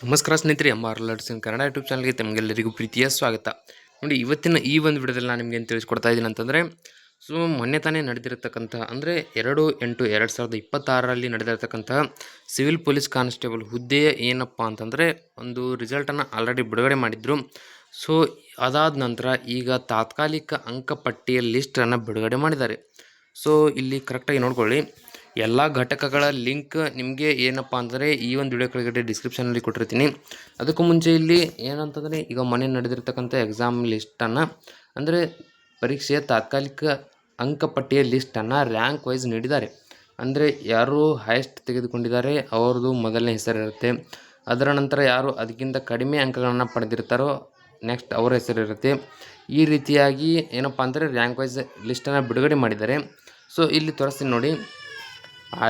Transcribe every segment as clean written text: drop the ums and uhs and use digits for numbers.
ನಮಸ್ಕಾರ ಸ್ನೇಹಿತರೆ, ಲರ್ಡ್ಸ್ ಇನ್ ಕನ್ನಡ ಯೂಟ್ಯೂಬ್ ಚಾನಲ್ಗೆ ತಮಗೆಲ್ಲರಿಗೂ ಪ್ರೀತಿಯ ಸ್ವಾಗತ. ನೋಡಿ, ಇವತ್ತಿನ ಈ ಒಂದು ವಿಡಿಯೋದಲ್ಲಿ ನಾನು ನಿಮಗೆ ಏನು ತಿಳಿಸ್ಕೊಡ್ತಾ ಇದ್ದೀನಿ ಅಂತಂದರೆ, ಮೊನ್ನೆ ತಾನೇ ನಡೆದಿರತಕ್ಕಂಥ ಅಂದರೆ 2/8/2026ರಲ್ಲಿ ನಡೆದಿರತಕ್ಕಂತಹ ಸಿವಿಲ್ ಪೊಲೀಸ್ ಕಾನ್ಸ್ಟೇಬಲ್ ಹುದ್ದೆಯ ಏನಪ್ಪ ಅಂತಂದರೆ ಒಂದು ರಿಸಲ್ಟನ್ನು ಆಲ್ರೆಡಿ ಬಿಡುಗಡೆ ಮಾಡಿದ್ರು. ಸೊ ಅದಾದ ನಂತರ ಈಗ ತಾತ್ಕಾಲಿಕ ಅಂಕಪಟ್ಟಿಯ ಲಿಸ್ಟನ್ನು ಬಿಡುಗಡೆ ಮಾಡಿದ್ದಾರೆ. ಸೊ ಇಲ್ಲಿ ಕರೆಕ್ಟಾಗಿ ನೋಡ್ಕೊಳ್ಳಿ, ಎಲ್ಲ ಘಟಕಗಳ ಲಿಂಕ್ ನಿಮಗೆ ಏನಪ್ಪ ಅಂದರೆ ಈ ಒಂದು ವಿಡಿಯೋ ಕೆಳಗಡೆ ಡಿಸ್ಕ್ರಿಪ್ಷನಲ್ಲಿ ಕೊಟ್ಟಿರ್ತೀನಿ. ಅದಕ್ಕೂ ಮುಂಚೆ ಇಲ್ಲಿ ಏನಂತಂದರೆ, ಈಗ ಮೊನ್ನೆ ನಡೆದಿರ್ತಕ್ಕಂಥ ಎಕ್ಸಾಮ್ ಲಿಸ್ಟನ್ನು ಅಂದರೆ ಪರೀಕ್ಷೆಯ ತಾತ್ಕಾಲಿಕ ಅಂಕಪಟ್ಟಿಯ ಲಿಸ್ಟನ್ನು ರ್ಯಾಂಕ್ ವೈಸ್ ನೀಡಿದ್ದಾರೆ. ಅಂದರೆ ಯಾರು ಹೈಯೆಸ್ಟ್ ತೆಗೆದುಕೊಂಡಿದ್ದಾರೆ ಅವ್ರದ್ದು ಮೊದಲನೇ ಹೆಸರಿರುತ್ತೆ. ಅದರ ನಂತರ ಯಾರು ಅದಕ್ಕಿಂತ ಕಡಿಮೆ ಅಂಕಗಳನ್ನು ಪಡೆದಿರ್ತಾರೋ ನೆಕ್ಸ್ಟ್ ಅವರ ಹೆಸರಿರುತ್ತೆ. ಈ ರೀತಿಯಾಗಿ ಏನಪ್ಪ ಅಂದರೆ ರ್ಯಾಂಕ್ ವೈಸ್ ಲಿಸ್ಟನ್ನು ಬಿಡುಗಡೆ ಮಾಡಿದ್ದಾರೆ. ಸೊ ಇಲ್ಲಿ ತೋರಿಸ್ತೀನಿ ನೋಡಿ,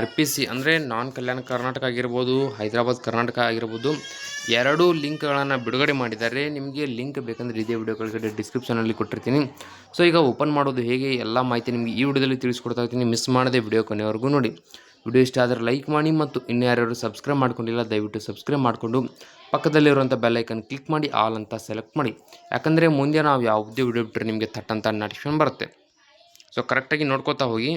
RPC ಅಂದರೆ ನಾನ್ ಕಲ್ಯಾಣ ಕರ್ನಾಟಕ ಆಗಿರ್ಬೋದು, ಹೈದರಾಬಾದ್ ಕರ್ನಾಟಕ ಆಗಿರ್ಬೋದು, ಎರಡೂ ಲಿಂಕ್ಗಳನ್ನು ಬಿಡುಗಡೆ ಮಾಡಿದ್ದಾರೆ. ನಿಮಗೆ ಲಿಂಕ್ ಬೇಕಂದರೆ ಇದೇ ವಿಡಿಯೋ ಕೆಳಗಡೆ ಡಿಸ್ಕ್ರಿಪ್ಷನಲ್ಲಿ ಕೊಟ್ಟಿರ್ತೀನಿ. ಸೊ ಈಗ ಓಪನ್ ಮಾಡೋದು ಹೇಗೆ ಎಲ್ಲ ಮಾಹಿತಿ ನಿಮಗೆ ಈ ವಿಡಿಯೋದಲ್ಲಿ ತಿಳಿಸ್ಕೊಡ್ತಾ ಇರ್ತೀನಿ. ಮಿಸ್ ಮಾಡದೆ ವಿಡಿಯೋ ಕೊನೆವರೆಗೂ ನೋಡಿ. ವಿಡಿಯೋ ಇಷ್ಟ ಆದರೆ ಲೈಕ್ ಮಾಡಿ, ಮತ್ತು ಇನ್ನು ಯಾರ್ಯಾರು ಸಬ್ಸ್ಕ್ರೈಬ್ ಮಾಡ್ಕೊಂಡಿಲ್ಲ ದಯವಿಟ್ಟು ಸಬ್ಸ್ಕ್ರೈಬ್ ಮಾಡಿಕೊಂಡು ಪಕ್ಕದಲ್ಲಿರುವಂಥ ಬೆಲ್ಲೈಕನ್ ಕ್ಲಿಕ್ ಮಾಡಿ ಆಲ್ ಅಂತ ಸೆಲೆಕ್ಟ್ ಮಾಡಿ. ಯಾಕಂದರೆ ಮುಂದೆ ನಾವು ಯಾವುದೇ ವಿಡಿಯೋ ಬಿಟ್ಟರೆ ನಿಮಗೆ ಥಟ್ಟಂತ ನೋಟಿಫಿಕೇಶನ್ ಬರುತ್ತೆ. ಸೊ ಕರೆಕ್ಟಾಗಿ ನೋಡ್ಕೋತಾ ಹೋಗಿ.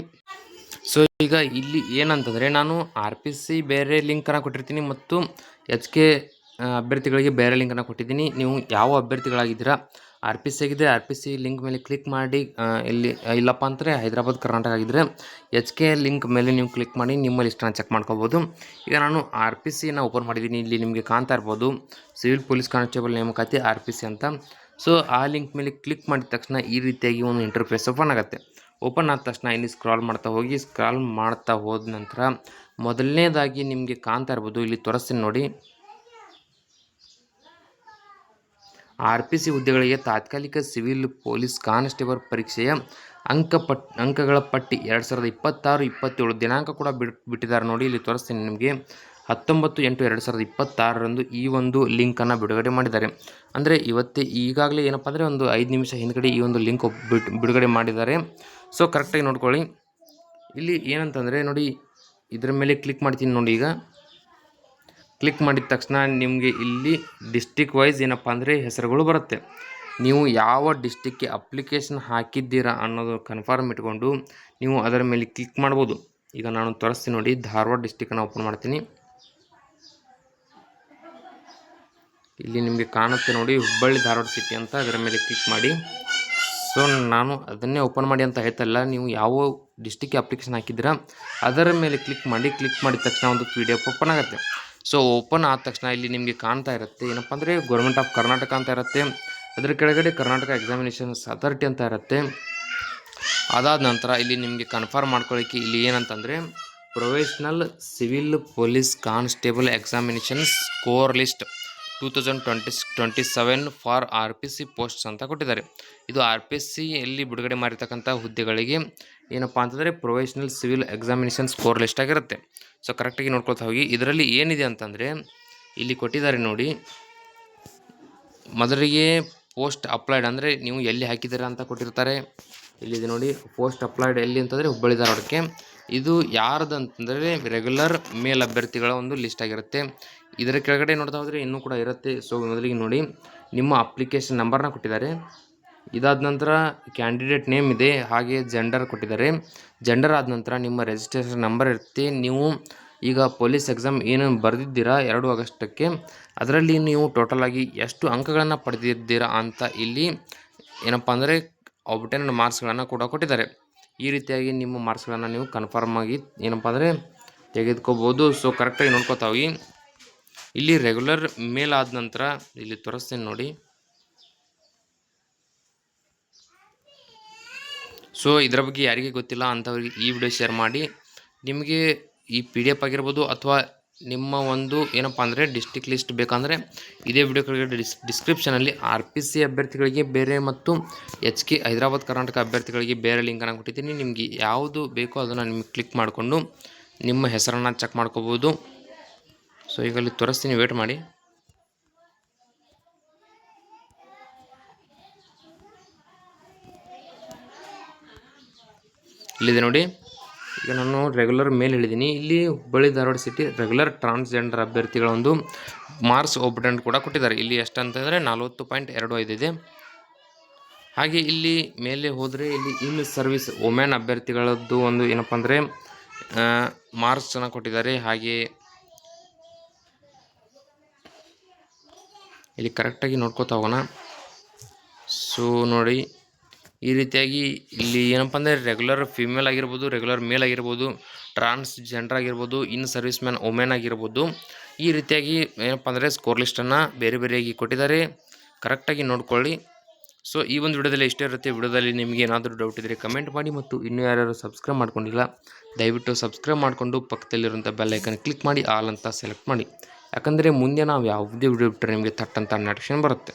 ಸೊ ಈಗ ಇಲ್ಲಿ ಏನಂತಂದರೆ, ನಾನು RPC ಬೇರೆ ಲಿಂಕನ್ನು ಕೊಟ್ಟಿರ್ತೀನಿ ಮತ್ತು HK ಅಭ್ಯರ್ಥಿಗಳಿಗೆ ಬೇರೆ ಲಿಂಕನ್ನು ಕೊಟ್ಟಿದ್ದೀನಿ. ನೀವು ಯಾವ ಅಭ್ಯರ್ಥಿಗಳಾಗಿದ್ದೀರಾ, RPC ಆಗಿದ್ದರೆ RPC ಲಿಂಕ್ ಮೇಲೆ ಕ್ಲಿಕ್ ಮಾಡಿ, ಇಲ್ಲಿ ಇಲ್ಲಪ್ಪ ಅಂದರೆ ಹೈದರಾಬಾದ್ ಕರ್ನಾಟಕ ಆಗಿದ್ದರೆ HK ಲಿಂಕ್ ಮೇಲೆ ನೀವು ಕ್ಲಿಕ್ ಮಾಡಿ ನಿಮ್ಮ ಲಿಸ್ಟನ್ನು ಚೆಕ್ ಮಾಡ್ಕೋಬೋದು. ಈಗ ನಾನು RPCನ ಓಪನ್ ಮಾಡಿದ್ದೀನಿ. ಇಲ್ಲಿ ನಿಮಗೆ ಕಾಣ್ತಾ ಇರ್ಬೋದು ಸಿವಿಲ್ ಪೊಲೀಸ್ ಕಾನ್ಸ್ಟೇಬಲ್ ನೇಮಕಾತಿ RPC ಅಂತ. ಸೊ ಆ ಲಿಂಕ್ ಮೇಲೆ ಕ್ಲಿಕ್ ಮಾಡಿದ ತಕ್ಷಣ ಈ ರೀತಿಯಾಗಿ ಒಂದು ಇಂಟರ್ಫೇಸ್ ಓಪನ್ ಆಗುತ್ತೆ. ಓಪನ್ ಆದ ತಕ್ಷಣ ಇಲ್ಲಿ ಸ್ಕ್ರಾಲ್ ಮಾಡ್ತಾ ಹೋದ ನಂತರ ಮೊದಲನೇದಾಗಿ ನಿಮಗೆ ಕಾಣ್ತಾ ಇರ್ಬೋದು, ಇಲ್ಲಿ ತೋರಿಸ್ತೀನಿ ನೋಡಿ, RPC ಹುದ್ದೆಗಳಿಗೆ ತಾತ್ಕಾಲಿಕ ಸಿವಿಲ್ ಪೊಲೀಸ್ ಕಾನ್ಸ್ಟೇಬಲ್ ಪರೀಕ್ಷೆಯ ಅಂಕಗಳ ಪಟ್ಟಿ 2026-27 ದಿನಾಂಕ ಕೂಡ ಬಿಟ್ಟಿದ್ದಾರೆ ನೋಡಿ. ಇಲ್ಲಿ ತೋರಿಸ್ತೀನಿ ನಿಮಗೆ 19/8/2026ರಂದು ಈ ಒಂದು ಲಿಂಕನ್ನು ಬಿಡುಗಡೆ ಮಾಡಿದ್ದಾರೆ. ಅಂದರೆ ಈಗಾಗಲೇ ಏನಪ್ಪ ಅಂದರೆ ಒಂದು 5 ನಿಮಿಷ ಹಿಂದ್ಗಡೆ ಈ ಒಂದು ಲಿಂಕ್ ಬಿಡುಗಡೆ ಮಾಡಿದ್ದಾರೆ. ಸೊ ಕರೆಕ್ಟಾಗಿ ನೋಡ್ಕೊಳ್ಳಿ. ಇಲ್ಲಿ ಏನಂತಂದರೆ ನೋಡಿ, ಇದರ ಮೇಲೆ ಕ್ಲಿಕ್ ಮಾಡ್ತೀನಿ ನೋಡಿ. ಈಗ ಕ್ಲಿಕ್ ಮಾಡಿದ ತಕ್ಷಣ ನಿಮಗೆ ಇಲ್ಲಿ ಡಿಸ್ಟಿಕ್ ವೈಸ್ ಏನಪ್ಪ ಅಂದರೆ ಹೆಸರುಗಳು ಬರುತ್ತೆ. ನೀವು ಯಾವ ಡಿಸ್ಟಿಕ್ಗೆ ಅಪ್ಲಿಕೇಶನ್ ಹಾಕಿದ್ದೀರಾ ಅನ್ನೋದು ಕನ್ಫರ್ಮ್ ಇಟ್ಕೊಂಡು ನೀವು ಅದರ ಮೇಲೆ ಕ್ಲಿಕ್ ಮಾಡ್ಬೋದು. ಈಗ ನಾನು ತೋರಿಸ್ತೀನಿ ನೋಡಿ, ಧಾರವಾಡ ಡಿಸ್ಟಿಕ್ಕನ್ನು ಓಪನ್ ಮಾಡ್ತೀನಿ. ಇಲ್ಲಿ ನಿಮಗೆ ಕಾಣುತ್ತೆ ನೋಡಿ, ಹುಬ್ಬಳ್ಳಿ ಧಾರವಾಡ ಸಿಟಿ ಅಂತ. ಅದರ ಮೇಲೆ ಕ್ಲಿಕ್ ಮಾಡಿ. ಸೊ ನಾನು ಅದನ್ನೇ ಓಪನ್ ಮಾಡಿ ಅಂತ ಹೇಳ್ತಲ್ಲ, ನೀವು ಯಾವ ಡಿಸ್ಟಿಕ್ಗೆ ಅಪ್ಲಿಕೇಶನ್ ಹಾಕಿದ್ದೀರಾ ಅದರ ಮೇಲೆ ಕ್ಲಿಕ್ ಮಾಡಿದ ತಕ್ಷಣ ಒಂದು PDF ಓಪನ್ ಆಗುತ್ತೆ. ಸೊ ಓಪನ್ ಆದ ತಕ್ಷಣ ಇಲ್ಲಿ ನಿಮಗೆ ಕಾಣ್ತಾ ಇರುತ್ತೆ ಏನಪ್ಪ ಅಂದರೆ ಗೌರ್ಮೆಂಟ್ ಆಫ್ ಕರ್ನಾಟಕ ಅಂತ ಇರುತ್ತೆ. ಅದರ ಕೆಳಗಡೆ ಕರ್ನಾಟಕ ಎಕ್ಸಾಮಿನೇಷನ್ಸ್ ಅಥಾರಿಟಿ ಅಂತ ಇರುತ್ತೆ. ಅದಾದ ನಂತರ ಇಲ್ಲಿ ನಿಮಗೆ ಕನ್ಫರ್ಮ್ ಮಾಡ್ಕೊಳ್ಳಿಕ್ಕೆ ಇಲ್ಲಿ ಏನಂತಂದರೆ professional civil police constable examination score list 2027 for RPC posts ಅಂತ ಕೊಟ್ಟಿದ್ದಾರೆ. ಇದು RPCಯಲ್ಲಿ ಬಿಡುಗಡೆ ಮಾಡಿರ್ತಕ್ಕಂಥ ಹುದ್ದೆಗಳಿಗೆ ಏನಪ್ಪ ಅಂತಂದರೆ professional civil examination score list ಆಗಿರುತ್ತೆ. ಸೊ ಕರೆಕ್ಟಾಗಿ ನೋಡ್ಕೊಳ್ತಾ ಹೋಗಿ. ಇದರಲ್ಲಿ ಏನಿದೆ ಅಂತಂದರೆ ಇಲ್ಲಿ ಕೊಟ್ಟಿದ್ದಾರೆ ನೋಡಿ, ಮೊದಲಿಗೆ ಪೋಸ್ಟ್ ಅಪ್ಲೈಡ್ ಅಂದರೆ ನೀವು ಎಲ್ಲಿ ಹಾಕಿದ್ದೀರಾ ಅಂತ ಕೊಟ್ಟಿರ್ತಾರೆ. ಇಲ್ಲಿದೆ ನೋಡಿ, ಪೋಸ್ಟ್ ಅಪ್ಲೈಡ್ ಎಲ್ಲಿ ಅಂತಂದರೆ ಹುಬ್ಬಳ್ಳಿ ಧಾರವಾಡಕ್ಕೆ. ಇದು ಯಾರ್ದು ಅಂತಂದರೆ ರೆಗ್ಯುಲರ್ ಮೇಲ್ ಅಭ್ಯರ್ಥಿಗಳ ಒಂದು ಲಿಸ್ಟ್ ಆಗಿರುತ್ತೆ. ಇದರ ಕೆಳಗಡೆ ನೋಡ್ತಾ ಹೋದರೆ ಇನ್ನೂ ಕೂಡ ಇರುತ್ತೆ. ಸೊ ಮೊದಲಿಗೆ ನೋಡಿ, ನಿಮ್ಮ ಅಪ್ಲಿಕೇಶನ್ ನಂಬರ್ನ ಕೊಟ್ಟಿದ್ದಾರೆ. ಇದಾದ ನಂತರ ಕ್ಯಾಂಡಿಡೇಟ್ ನೇಮ್ ಇದೆ, ಹಾಗೆ ಜೆಂಡರ್ ಕೊಟ್ಟಿದ್ದಾರೆ. ಜೆಂಡರ್ ಆದ ನಂತರ ನಿಮ್ಮ ರಿಜಿಸ್ಟ್ರೇಷನ್ ನಂಬರ್ ಇರುತ್ತೆ. ನೀವು ಈಗ ಪೊಲೀಸ್ ಎಕ್ಸಾಮ್ ಏನು ಬರೆದಿದ್ದೀರಾ 2 ಆಗಸ್ಟಕ್ಕೆ, ಅದರಲ್ಲಿ ನೀವು ಟೋಟಲ್ ಆಗಿ ಎಷ್ಟು ಅಂಕಗಳನ್ನು ಪಡೆದಿದ್ದೀರಾ ಅಂತ ಇಲ್ಲಿ ಏನಪ್ಪ ಅಂದರೆ ಆಬ್ಟೈನ್ಡ್ ಮಾರ್ಕ್ಸ್ಗಳನ್ನು ಕೂಡ ಕೊಟ್ಟಿದ್ದಾರೆ. ಈ ರೀತಿಯಾಗಿ ನಿಮ್ಮ ಮಾರ್ಕ್ಸ್ಗಳನ್ನು ನೀವು ಕನ್ಫರ್ಮ್ ಆಗಿ ಏನಪ್ಪ ಅಂದರೆ ತೆಗೆದುಕೋಬೋದು. ಸೊ ಕರೆಕ್ಟಾಗಿ ನೋಡ್ಕೋತಾ ಹೋಗಿ. ಇಲ್ಲಿ ರೆಗ್ಯುಲರ್ ಮೇಲ್ ಆದ ನಂತರ ಇಲ್ಲಿ ತೋರಿಸ್ತೀನಿ ನೋಡಿ. ಸೊ ಇದರ ಬಗ್ಗೆ ಯಾರಿಗೆ ಗೊತ್ತಿಲ್ಲ ಅಂಥವ್ರಿಗೆ ಈ ವಿಡಿಯೋ ಶೇರ್ ಮಾಡಿ. ನಿಮಗೆ ಈ PDF ಆಗಿರ್ಬೋದು ಅಥವಾ ನಿಮ್ಮ ಒಂದು ಏನಪ್ಪ ಅಂದರೆ ಡಿಸ್ಟಿಕ್ ಲಿಸ್ಟ್ ಬೇಕಂದರೆ ಇದೇ ವಿಡಿಯೋ ಕೆಳಗಡೆ ಡಿಸ್ಕ್ರಿಪ್ಷನಲ್ಲಿ RPC ಅಭ್ಯರ್ಥಿಗಳಿಗೆ ಬೇರೆ ಮತ್ತು HK ಹೈದರಾಬಾದ್ ಕರ್ನಾಟಕ ಅಭ್ಯರ್ಥಿಗಳಿಗೆ ಬೇರೆ ಲಿಂಕನ್ನು ಕೊಟ್ಟಿದ್ದೀನಿ. ನಿಮಗೆ ಯಾವುದು ಬೇಕೋ ಅದನ್ನು ನಿಮಗೆ ಕ್ಲಿಕ್ ಮಾಡಿಕೊಂಡು ನಿಮ್ಮ ಹೆಸರನ್ನು ಚೆಕ್ ಮಾಡ್ಕೋಬೋದು. ಸೊ ಈಗ ಅಲ್ಲಿ ತೋರಿಸ್ತೀನಿ, ವೇಟ್ ಮಾಡಿ. ಇಲ್ಲಿದೆ ನೋಡಿ, ಈಗ ನಾನು ರೆಗ್ಯುಲರ್ ಮೇಲ್ ಹೇಳಿದ್ದೀನಿ. ಇಲ್ಲಿ Hubballi Dharwad city regular transgender ಅಭ್ಯರ್ಥಿಗಳ ಒಂದು ಮಾರ್ಕ್ಸ್ ಓಪನ್ ಕೂಡ ಕೊಟ್ಟಿದ್ದಾರೆ. ಇಲ್ಲಿ ಎಷ್ಟಂತಂದರೆ 40.25 ಇದೆ. ಹಾಗೆ ಇಲ್ಲಿ ಮೇಲೆ ಹೋದರೆ ಇಲ್ಲಿ ಇನ್ ಸರ್ವಿಸ್ ವುಮೆನ್ ಅಭ್ಯರ್ಥಿಗಳದ್ದು ಒಂದು ಏನಪ್ಪ ಅಂದರೆ ಮಾರ್ಕ್ಸನ್ನು ಕೊಟ್ಟಿದ್ದಾರೆ. ಹಾಗೆ ಇಲ್ಲಿ ಕರೆಕ್ಟಾಗಿ ನೋಡ್ಕೋತಾ ಹೋಗೋಣ. ಸೊ ನೋಡಿ, ಈ ರೀತಿಯಾಗಿ ಇಲ್ಲಿ ಏನಪ್ಪ ಅಂದರೆ ರೆಗ್ಯುಲರ್ ಫಿಮೇಲ್ ಆಗಿರ್ಬೋದು, ರೆಗ್ಯುಲರ್ ಮೇಲ್ ಆಗಿರ್ಬೋದು, ಟ್ರಾನ್ಸ್ಜೆಂಡರ್ ಆಗಿರ್ಬೋದು, ಇನ್ ಸರ್ವಿಸ್ ಮ್ಯಾನ್ ವುಮೆನ್ ಆಗಿರ್ಬೋದು, ಈ ರೀತಿಯಾಗಿ ಏನಪ್ಪ ಅಂದರೆ ಸ್ಕೋರ್ ಲಿಸ್ಟನ್ನು ಬೇರೆ ಬೇರೆಯಾಗಿ ಕೊಟ್ಟಿದ್ದಾರೆ. ಕರೆಕ್ಟಾಗಿ ನೋಡ್ಕೊಳ್ಳಿ. ಸೊ ಈ ಒಂದು ವಿಡಿಯೋದಲ್ಲಿ ಇಷ್ಟೇ ಇರುತ್ತೆ. ವಿಡಿಯೋದಲ್ಲಿ ನಿಮಗೆ ಏನಾದರೂ ಡೌಟ್ ಇದ್ದರೆ ಕಮೆಂಟ್ ಮಾಡಿ, ಮತ್ತು ಇನ್ನೂ ಯಾರ್ಯಾರು ಸಬ್ಸ್ಕ್ರೈಬ್ ಮಾಡ್ಕೊಂಡಿಲ್ಲ ದಯವಿಟ್ಟು ಸಬ್ಸ್ಕ್ರೈಬ್ ಮಾಡಿಕೊಂಡು ಪಕ್ಕದಲ್ಲಿರುವಂಥ ಬೆಲ್ ಐಕನ್ ಕ್ಲಿಕ್ ಮಾಡಿ ಆಲ್ ಅಂತ ಸೆಲೆಕ್ಟ್ ಮಾಡಿ. ಯಾಕಂದರೆ ಮುಂದೆ ನಾವು ಯಾವುದೇ ವಿಡಿಯೋ ಬಿಟ್ಟರೆ ನಿಮಗೆ ಥಟ್ ಅಂತ ನೋಟಿಫಿಕೇಶನ್ ಬರುತ್ತೆ.